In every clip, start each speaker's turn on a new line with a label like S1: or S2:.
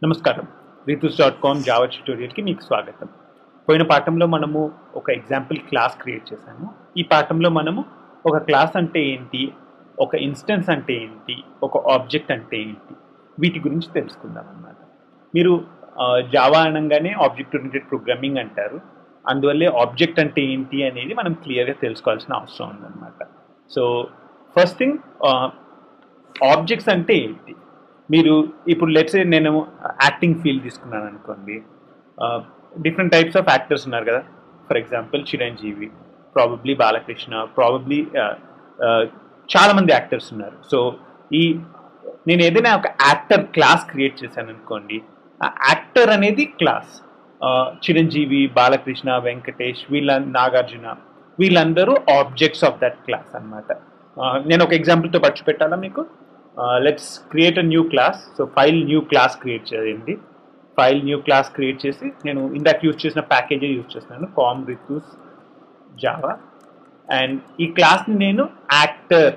S1: నమస్కారం. రితుస్.com జావా ట్యుటోరియల్‌కి మీకు స్వాగతం. పోయిన పాఠంలో మనము ఒక ఎగ్జాంపుల్ క్లాస్ క్రియేట్ చేశాము. ఈ పాఠంలో మనము ఒక క్లాస్ అంటే ఏంటి, ఒక ఇన్స్టెన్స్ అంటే ఏంటి, ఒక ఆబ్జెక్ట్ అంటే ఏంటి, వీటి గురించి తెలుసుకుందాం అన్నమాట. మీరు జావా అనగానే ఆబ్జెక్ట్ ఓరియెంటెడ్ ప్రోగ్రామింగ్ అంటారు. అందువల్లే ఆబ్జెక్ట్ అంటే ఏంటి అనేది మనం క్లియర్‌గా తెలుసుకోవాల్సిన అవసరం ఉందన్నమాట. సో ఫస్ట్ థింగ్, ఆబ్జెక్ట్స్ అంటే ఏంటి? మీరు ఇప్పుడు లెట్స్ సే నేను యాక్టింగ్ ఫీల్డ్ తీసుకున్నాను అనుకోండి. డిఫరెంట్ టైప్స్ ఆఫ్ యాక్టర్స్ ఉన్నారు కదా. For example Chiranjeevi, probably Balakrishna, probably చాలామంది యాక్టర్స్ ఉన్నారు. సో నేను ఏదైనా ఒక యాక్టర్ క్లాస్ క్రియేట్ చేశాను అనుకోండి. ఆ యాక్టర్ అనేది క్లాస్. చిరంజీవి, బాలకృష్ణ, వెంకటేష్, నాగార్జున, వీళ్ళందరూ ఆబ్జెక్ట్స్ ఆఫ్ దట్ క్లాస్ అన్నమాట. నేను ఒక ఎగ్జాంపుల్తో పచ్చి పెట్టాలా మీకు? Let's create a new class. So file new class create చేయండి. ఫైల్ న్యూ క్లాస్ క్రియేట్ చేసి నేను ఇందాక యూజ్ చేసిన ప్యాకేజే యూజ్ చేస్తున్నాను, కామ్ రితుస్ జావా. అండ్ ఈ క్లాస్ని నేను యాక్టర్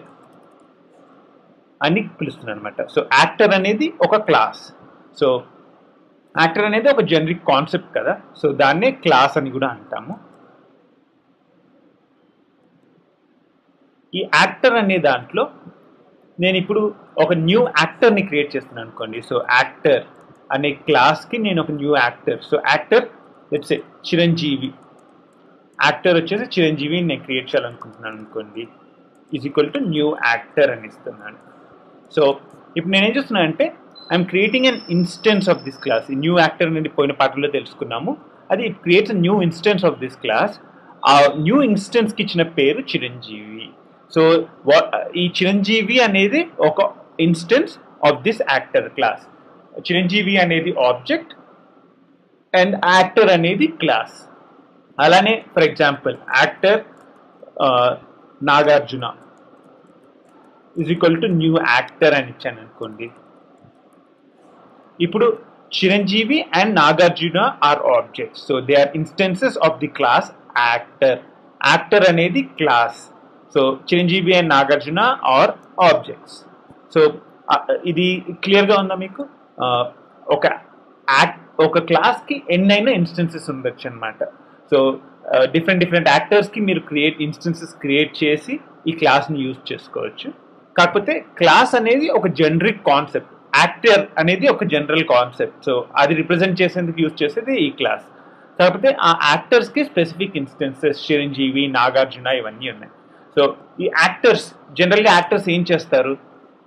S1: అని పిలుస్తున్నాను అనమాట. సో యాక్టర్ అనేది ఒక క్లాస్. సో యాక్టర్ అనేది ఒక జనరిక్ కాన్సెప్ట్ కదా, సో దాన్నే క్లాస్ అని కూడా అంటాము. ఈ యాక్టర్ అనే దాంట్లో నేను ఇప్పుడు ఒక న్యూ యాక్టర్ని క్రియేట్ చేస్తున్నాను అనుకోండి. సో యాక్టర్ అనే క్లాస్కి నేను ఒక new actor. So actor let's say Chiranjeevi, actor వచ్చేసి చిరంజీవిని నేను క్రియేట్ చేయాలనుకుంటున్నాను అనుకోండి. Is equal to new actor అని ఇస్తున్నాను. సో ఇప్పుడు నేనేం చేస్తున్నాను అంటే I'm creating an instance of this class. ఈ న్యూ యాక్టర్ అనేది పోయిన పాఠంలో తెలుసుకున్నాము. అది it creates a new instance of this class. ఆ న్యూ ఇన్స్టెన్స్కి ఇచ్చిన పేరు చిరంజీవి. సో ఈ చిరంజీవి అనేది ఒక instance of this actor class. Chiranjeevi అనేది ఆబ్జెక్ట్ అండ్ యాక్టర్ అనేది క్లాస్. అలానే for example actor Nagarjuna is equal to new actor అని ఇచ్చాను అనుకోండి. ఇప్పుడు Chiranjeevi and Nagarjuna are objects. So they are instances of the class actor. Actor అనేది class. So Chiranjeevi and Nagarjuna are objects. So ఇది క్లియర్గా ఉందా మీకు? ఒక క్లాస్కి ఎన్నైనా ఇన్స్టెన్సెస్ ఉండొచ్చు అనమాట. సో డిఫరెంట్ యాక్టర్స్కి మీరు ఇన్స్టెన్సెస్ క్రియేట్ చేసి ఈ క్లాస్ని యూజ్ చేసుకోవచ్చు. కాకపోతే క్లాస్ అనేది ఒక జనరిక్ కాన్సెప్ట్, యాక్టర్ అనేది ఒక జనరల్ కాన్సెప్ట్. సో అది రిప్రజెంట్ చేసేందుకు యూజ్ చేసేది ఈ క్లాస్. కాకపోతే ఆ యాక్టర్స్కి స్పెసిఫిక్ ఇన్స్టెన్సెస్ చిరంజీవి, నాగార్జున ఇవన్నీ ఉన్నాయి. సో ఈ యాక్టర్స్ జనరల్గా యాక్టర్స్ ఏం చేస్తారు?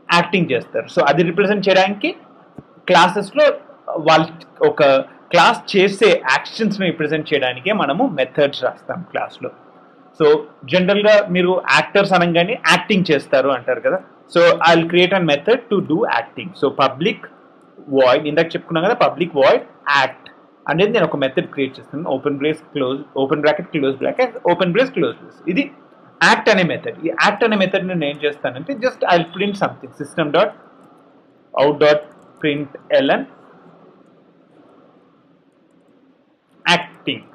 S1: యాక్టింగ్ చేస్తారు. సో అది రిప్రజెంట్ చేయడానికి క్లాసెస్లో వాళ్ళు ఒక క్లాస్ చేసే యాక్షన్స్ని రిప్రజెంట్ చేయడానికే మనము మెథడ్స్ రాస్తాం క్లాస్లో. సో జనరల్గా మీరు యాక్టర్స్ అనగానే యాక్టింగ్ చేస్తారు అంటారు కదా. So I will create an method to do acting. So public void, ఇందాక చెప్పుకున్నాం కదా, పబ్లిక్ వాయిడ్ యాక్ట్ అనేది నేను ఒక మెథడ్ క్రియేట్ చేస్తాను. Open bracket close bracket open brace close brace. ఇది యాక్ట్ అనే మెథడ్. ఈ యాక్ట్ అనే మెథడ్ నేను ఏం చేస్తానంటే just I will print something, system dot out dot print L N acting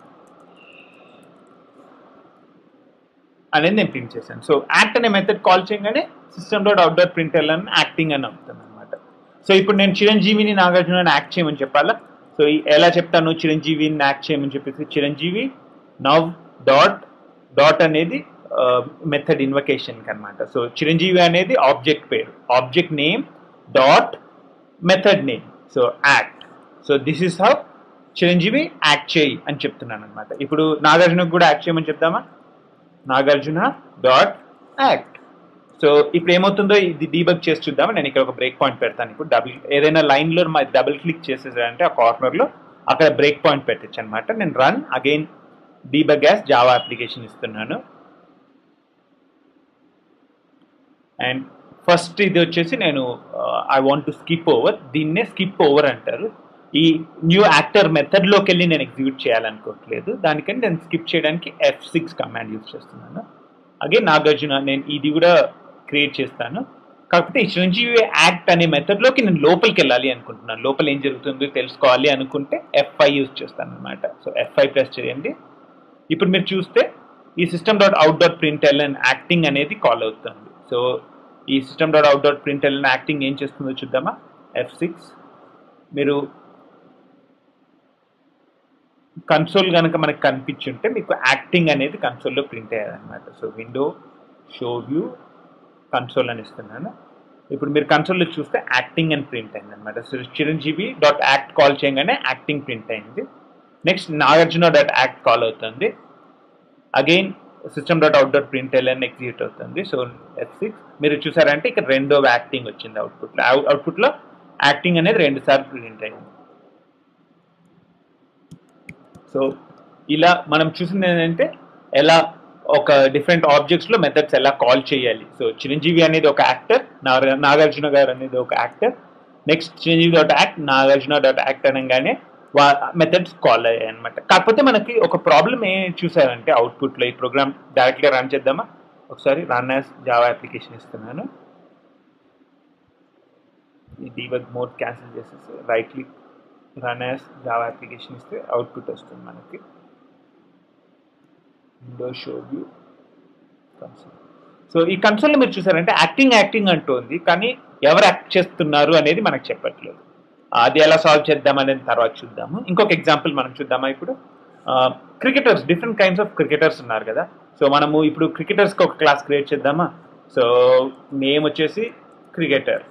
S1: అనేది నేను ప్రింట్ చేశాను. సో యాక్ట్ అనే మెథడ్ కాల్ చేయగానే system dot out dot print L N acting అని అవుతుంది అనమాట. సో ఇప్పుడు నేను చిరంజీవిని నాగార్జునని యాక్ట్ చేయమని చెప్పాలా. సో ఎలా చెప్తాను? చిరంజీవిని యాక్ట్ చేయమని చెప్పేసి చిరంజీవి నవ్ డాట్ అనేది మెథడ్ ఇన్వకేషన్కి అనమాట. సో చిరంజీవి అనేది ఆబ్జెక్ట్ పేరు, object name dot method name. So act. So this is how Chiranjeevi act చేయి అని చెప్తున్నాను అనమాట. ఇప్పుడు నాగార్జునకు కూడా యాక్ట్ చేయమని చెప్దామా? Nagarjuna dot act. సో ఇప్పుడు ఏమవుతుందో ఇది డీబగ్ చేసి చూద్దామా. నేను ఇక్కడ ఒక బ్రేక్ పాయింట్ పెడతాను. ఇప్పుడు ఏదైనా లైన్లో డబుల్ క్లిక్ చేసేసారంటే ఆ కార్నర్లో అక్కడ బ్రేక్ పాయింట్ పెట్టచ్చు అనమాట. నేను run again debug as Java application ఇస్తున్నాను. అండ్ ఫస్ట్ ఇది వచ్చేసి నేను I want to skip over, దీన్నే స్కిప్ ఓవర్ అంటారు. ఈ న్యూ యాక్టర్ మెథడ్లోకి వెళ్ళి నేను ఎగ్జిక్యూట్ చేయాలనుకోవట్లేదు, దానికని నేను స్కిప్ చేయడానికి F6 కమాండ్ యూజ్ చేస్తున్నాను. అగైన్ నాగార్జున నేను ఇది కూడా క్రియేట్ చేస్తాను. కాకపోతే ఈ చిరంజీవి యాక్ట్ అనే మెథడ్లోకి నేను లోపలికి వెళ్ళాలి అనుకుంటున్నాను. లోపల ఏం జరుగుతుందో తెలుసుకోవాలి అనుకుంటే F5 యూజ్ చేస్తాను అనమాట. సో F5 ప్రెస్ చేయండి. ఇప్పుడు మీరు చూస్తే ఈ system dot out dot print L N acting అనేది కాల్ అవుతుంది. సో ఈ system dot out dot print L N acting ఏం చేస్తుందో చూద్దామా. F6 మీరు కన్సోల్ కనుక మనకు కనిపించుంటే మీకు యాక్టింగ్ అనేది కన్సోల్లో ప్రింట్ అయ్యేదన్నమాట. So window show view console అని ఇస్తున్నాను. ఇప్పుడు మీరు కన్సోల్లో చూస్తే యాక్టింగ్ అని ప్రింట్ అయింది అనమాట. So Chiranjeevi dot act call చేయగానే యాక్టింగ్ ప్రింట్ అయింది. Next Nagarjuna dot act call అవుతుంది. Again system dot out dot print L N execute అవుతుంది. సో F6 మీరు చూసారంటే ఇక్కడ రెండో యాక్టింగ్ వచ్చింది అవుట్పుట్లో. అవుట్పుట్లో యాక్టింగ్ అనేది 2 సార్లు ప్రింట్ అయింది. సో ఇలా మనం చూసింది ఏంటంటే ఎలా ఒక డిఫరెంట్ ఆబ్జెక్ట్స్లో మెథడ్స్ ఎలా కాల్ చేయాలి. సో చిరంజీవి అనేది ఒక యాక్టర్, నాగార్జున గారు అనేది ఒక actor. Next Chiranjeevi dot act, Nagarjuna dot act అనగానే మెథడ్స్ కాల్ అయ్యాయి అనమాట. కాకపోతే మనకి ఒక ప్రాబ్లం ఏం చూసారంటే అవుట్పుట్లో, ఈ ప్రోగ్రామ్ డైరెక్ట్గా రన్ చేద్దామా ఒకసారి. రన్ యాజ్ జావా అప్లికేషన్ ఇస్తున్నాను. ఈ డీబగ్ మోడ్ క్యాన్సిల్ చేసేసి right click run as Java application ఇస్తే అవుట్పుట్ వస్తుంది మనకి. Window show view console. So ఈ కన్సోల్లో మీరు చూసారంటే యాక్టింగ్ అంటుంది, కానీ ఎవరు యాక్ట్ చేస్తున్నారు అనేది మనకు చెప్పట్లేదు. అది ఎలా సాల్వ్ చేద్దాం అనేది తర్వాత చూద్దాము. ఇంకొక ఎగ్జాంపుల్ మనం చూద్దామా ఇప్పుడు. Cricketers, different kinds of cricketers ఉన్నారు కదా. సో మనము ఇప్పుడు క్రికెటర్స్కి ఒక క్లాస్ క్రియేట్ చేద్దామా. సో నేమ్ వచ్చేసి క్రికెటర్,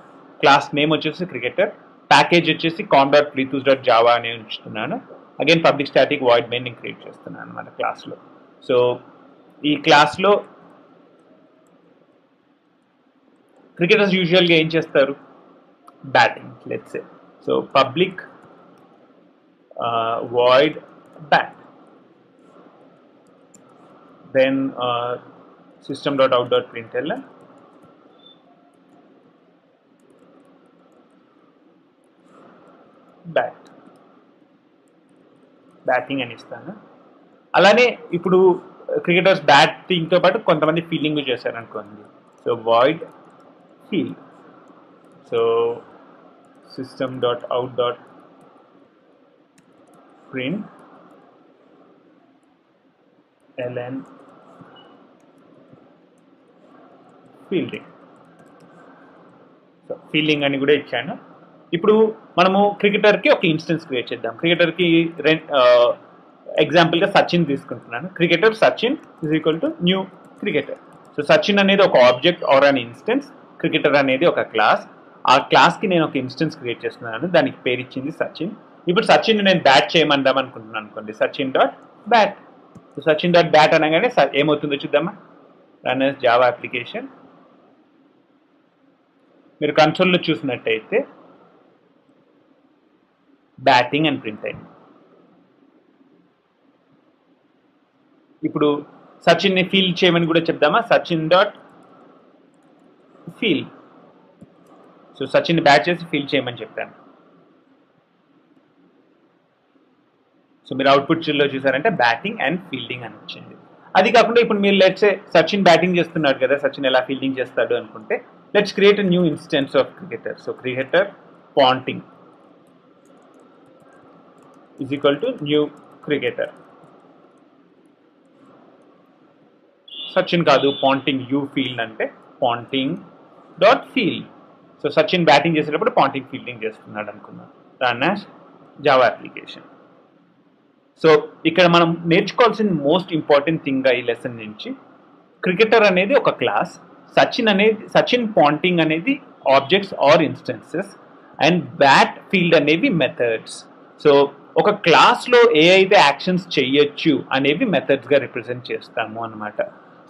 S1: క్లాస్ నేమ్ వచ్చేసి క్రికెటర్, ప్యాకేజ్ వచ్చేసి com.plethus.java అని ఉంచుతున్నాను. Again public static void main నేను క్రియేట్ చేస్తున్నాను అనమాట క్లాస్లో. సో ఈ క్లాస్లో క్రికెటర్స్ యూజువల్గా ఏం చేస్తారు, batting let's say. So public void bat, then system.out.println batting అని ఇస్తాను. అలానే ఇప్పుడు క్రికెటర్స్ బ్యాటింగ్తో పాటు కొంతమంది ఫీల్డింగ్ చేశారనుకోండి. So void field. So system.out.println fielding. So fielding అని కూడా ఇచ్చాను. ఇప్పుడు మనము క్రికెటర్కి ఒక ఇన్స్టెన్స్ క్రియేట్ చేద్దాం. క్రికెటర్కి ఎగ్జాంపుల్గా సచిన్ తీసుకుంటున్నాను. Cricketer Sachin is equal to new cricketer. So Sachin అనేది ఒక object or an instance, cricketer అనేది ఒక క్లాస్. ఆ క్లాస్కి నేను ఒక ఇన్స్టెన్స్ క్రియేట్ చేస్తున్నాను, దానికి పేరు ఇచ్చింది సచిన్. ఇప్పుడు సచిన్ నేను బ్యాట్ చేయమందాం అనుకుంటున్నాను అనుకోండి, Sachin dot bat. So Sachin dot bat అనగానే ఏమవుతుందో చూద్దామా. Run as Java application. మీరు కన్సోల్లో చూసినట్టయితే బ్యాటింగ్ అని ప్రింట్ అయింది. ఇప్పుడు సచిన్ని ఫీల్ చేయమని కూడా చెప్దామా. Sachin dot feel. So Sachin bat చేసి ఫీల్ చేయమని చెప్పాను. సో మీరు అవుట్పుట్లో చూసారంటే బ్యాటింగ్ అండ్ ఫీల్డింగ్ అని వచ్చింది. అది కాకుండా ఇప్పుడు మీరు లెట్స్ సే సచిన్ బ్యాటింగ్ చేస్తున్నాడు కదా, సచిన్ ఎలా ఫీల్డింగ్ చేస్తాడు అనుకుంటే let's create a new instance of cricketer. So cricketer Ponting is equal to new cricketer. Sachin కాదు, పాంటింగ్ యూ ఫీల్డ్ అంటే Ponting dot field. So Sachin batting చేసేటప్పుడు పాంటింగ్ ఫీల్డింగ్ చేస్తున్నాడు అనుకున్నాం. Run as Java application. So ఇక్కడ మనం నేర్చుకోవాల్సిన మోస్ట్ ఇంపార్టెంట్ థింగ్ ఈ lesson నుంచి, క్రికెటర్ అనేది ఒక క్లాస్, సచిన్ పాంటింగ్ అనేది objects or instances, and bat field అనేవి మెథడ్స్. సో ఒక క్లాస్లో ఏ అయితే యాక్షన్స్ చేయొచ్చు అనేవి మెథడ్స్గా రిప్రజెంట్ చేస్తాము అనమాట.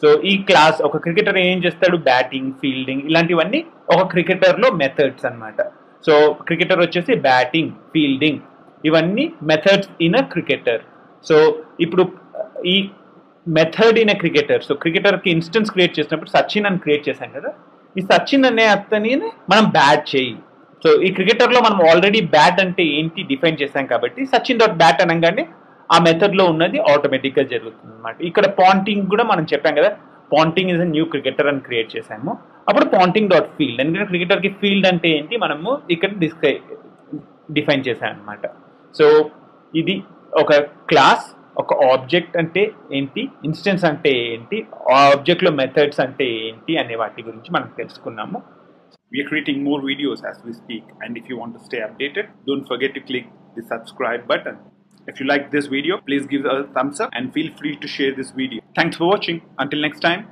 S1: సో ఈ క్లాస్ ఒక క్రికెటర్ ఏం చేస్తాడు, బ్యాటింగ్ ఫీల్డింగ్ ఇలాంటివన్నీ ఒక క్రికెటర్లో మెథడ్స్ అనమాట. సో క్రికెటర్ వచ్చేసి బ్యాటింగ్ ఫీల్డింగ్ ఇవన్నీ methods in a cricketer. So ఇప్పుడు ఈ method in a cricketer, so క్రికెటర్కి ఇన్స్టెన్స్ క్రియేట్ చేసినప్పుడు సచిన్ అని క్రియేట్ చేశాం కదా, ఈ సచిన్ అనే అతని మనం బ్యాట్ చేయి. సో ఈ క్రికెటర్లో మనం ఆల్రెడీ బ్యాట్ అంటే ఏంటి డిఫైన్ చేశాం కాబట్టి సచిన్ డాట్ బ్యాట్ అనగానే ఆ మెథడ్లో ఉన్నది ఆటోమేటిక్గా జరుగుతుంది అనమాట. ఇక్కడ పాంటింగ్ కూడా మనం చెప్పాం కదా, Ponting is a new cricketer అని క్రియేట్ చేశాము. అప్పుడు పాంటింగ్ డాట్ ఫీల్డ్, ఎందుకంటే క్రికెటర్కి ఫీల్డ్ అంటే ఏంటి మనము ఇక్కడ డిఫైన్ చేశాం అనమాట. సో ఇది ఒక క్లాస్, ఒక ఆబ్జెక్ట్ అంటే ఏంటి, ఇన్స్టెన్స్ అంటే ఏంటి, ఆ ఆబ్జెక్ట్లో మెథడ్స్ అంటే ఏంటి అనే వాటి గురించి మనం తెలుసుకున్నాము. We are creating more videos as we speak, and if you want to stay updated, don't forget to click the subscribe button. If you like this video, please give a thumbs up and feel free to share this video. Thanks for watching. Until next time.